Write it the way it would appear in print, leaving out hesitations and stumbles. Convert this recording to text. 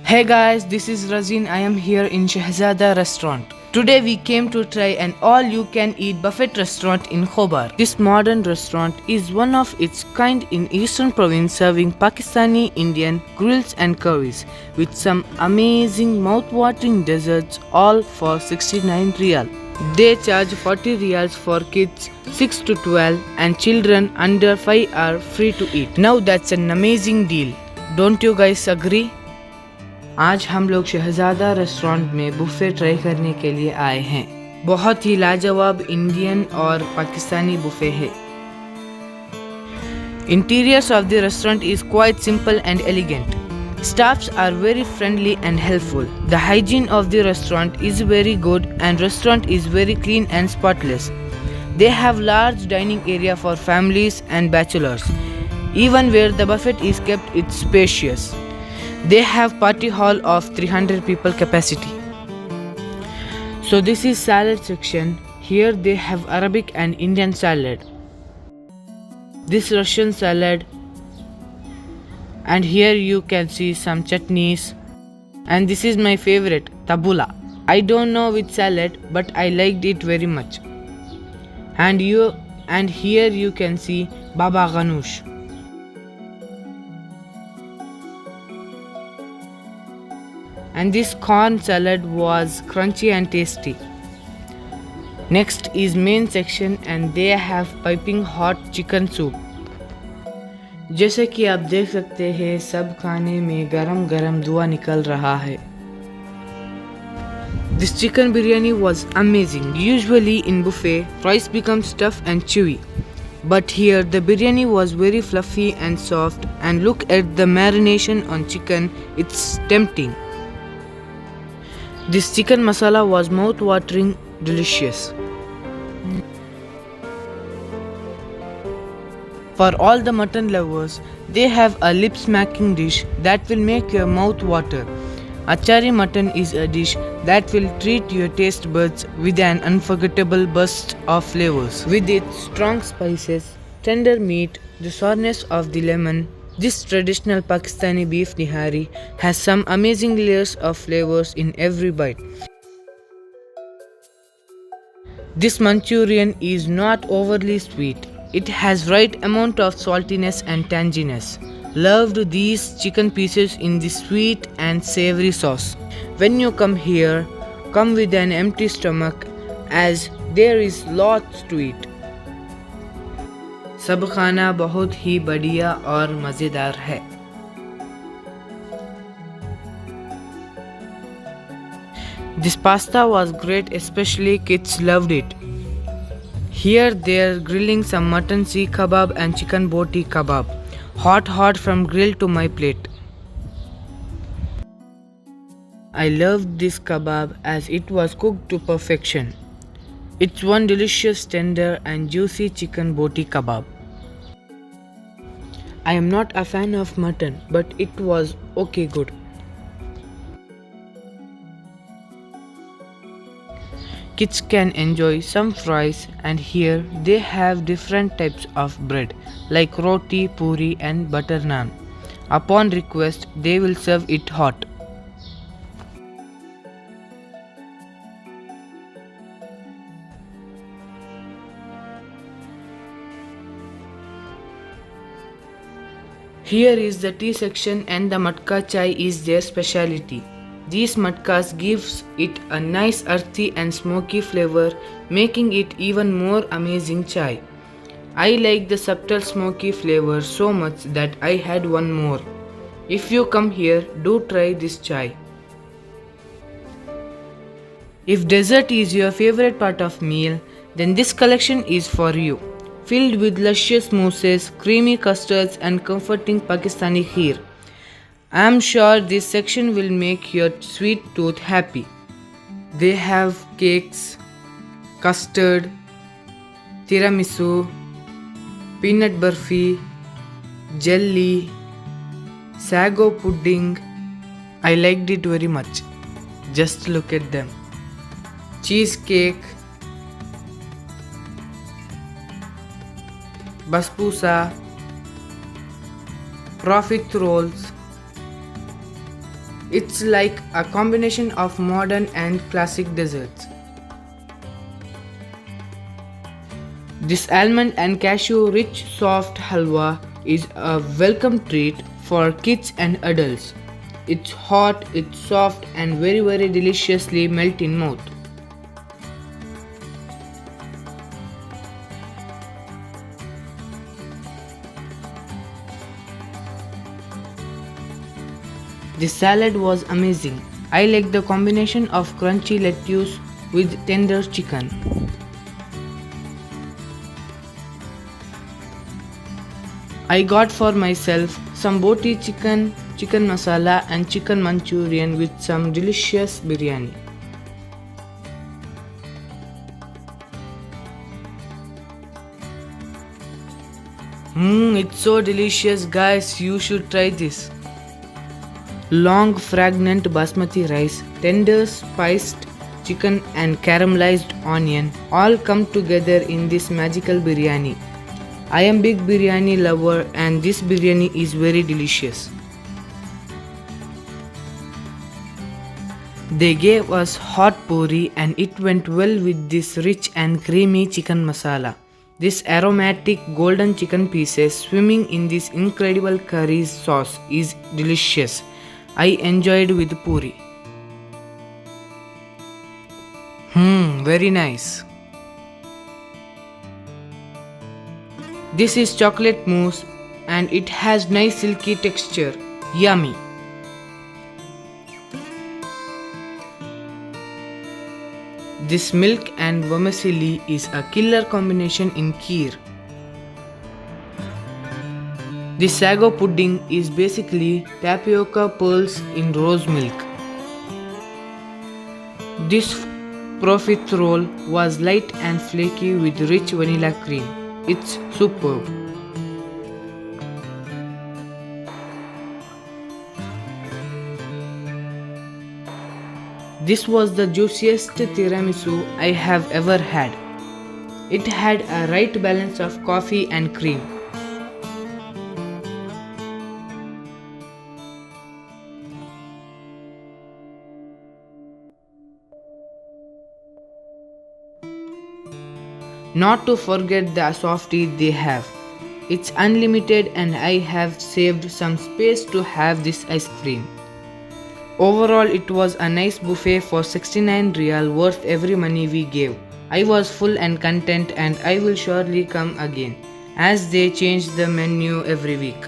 Hey guys, this is Razin. I am here in Shahzada restaurant. Today we came to try an all-you-can-eat buffet restaurant in Khobar. This modern restaurant is one of its kind in Eastern Province, serving Pakistani, Indian grills and curries with some amazing mouth-watering desserts, all for 69 riyal. They charge 40 riyals for kids 6 to 12 and children under 5 are free to eat. Now that's an amazing deal. Don't you guys agree? आज हम लोग शहजादा restaurant में buffet try करने के लिए आए हैं। बहुत ही लाजवाब इंडियन और पाकिस्तानी बुफे है। Interiors of the restaurant is quite simple and elegant. Staffs are very friendly and helpful. The hygiene of the restaurant is very good and restaurant is very clean and spotless. They have large dining area for families and bachelors. Even where the buffet is kept, it's spacious. They have party hall of 300 people capacity. So this is salad section. Here they have Arabic and Indian salad. This Russian salad. And here you can see some chutneys. And this is my favorite, tabula. I don't know which salad, but I liked it very much. And here you can see baba ganoush. And this corn salad was crunchy and tasty. Next is main section and they have piping hot chicken soup. जैसे कि आप देख सकते हैं सब खाने में गरम गरम धुआं निकल रहा है. This chicken biryani was amazing. Usually in buffet, rice becomes tough and chewy. But here the biryani was very fluffy and soft, and look at the marination on chicken, it's tempting. This chicken masala was mouth-watering delicious. For all the mutton lovers, they have a lip-smacking dish that will make your mouth water. Achari mutton is a dish that will treat your taste buds with an unforgettable burst of flavors. With its strong spices, tender meat, the sourness of the lemon, this traditional Pakistani beef nihari has some amazing layers of flavors in every bite. This Manchurian is not overly sweet. It has right amount of saltiness and tanginess. Loved these chicken pieces in the sweet and savory sauce. When you come here, come with an empty stomach as there is lots to eat. सब खाना बहुत ही बढ़िया और मज़ेदार है. This pasta was great, especially kids loved it. Here they're grilling some mutton seekh kebab and chicken boti kebab. Hot from grill to my plate. I loved this kebab as it was cooked to perfection. It's one delicious tender and juicy chicken boti kebab. I am not a fan of mutton, but it was okay good. Kids can enjoy some fries, and here they have different types of bread like roti, puri and butter naan. Upon request, they will serve it hot. Here is the tea section and the matka chai is their speciality. These matkas gives it a nice earthy and smoky flavor, making it even more amazing chai. I like the subtle smoky flavor so much that I had one more. If you come here, do try this chai. If dessert is your favorite part of meal, then this collection is for you. Filled with luscious mousses, creamy custards and comforting Pakistani kheer. I am sure this section will make your sweet tooth happy. They have cakes, custard, tiramisu, peanut burfi, jelly, sago pudding. I liked it very much. Just look at them. Cheesecake, basbousa, profit rolls. It's like a combination of modern and classic desserts. This almond and cashew rich soft halwa is a welcome treat for kids and adults. It's hot, it's soft and very deliciously melt in mouth. The salad was amazing. I like the combination of crunchy lettuce with tender chicken. I got for myself some boti chicken, chicken masala and chicken manchurian with some delicious biryani. It's so delicious guys, you should try this. Long fragrant basmati rice, tender spiced chicken and caramelized onion all come together in this magical biryani. I am big biryani lover and this biryani is very delicious. They gave us hot puri and it went well with this rich and creamy chicken masala. This aromatic golden chicken pieces swimming in this incredible curry sauce is delicious. I enjoyed with puri. Very nice. This is chocolate mousse and it has nice silky texture. Yummy. This milk and vermicelli is a killer combination in kheer. The sago pudding is basically tapioca pearls in rose milk. This profiterole was light and flaky with rich vanilla cream. It's superb. This was the juiciest tiramisu I have ever had. It had a right balance of coffee and cream. Not to forget the softie they have. It's unlimited and I have saved some space to have this ice cream. Overall, it was a nice buffet for 69 Real, worth every money we gave. I was full and content and I will surely come again as they change the menu every week.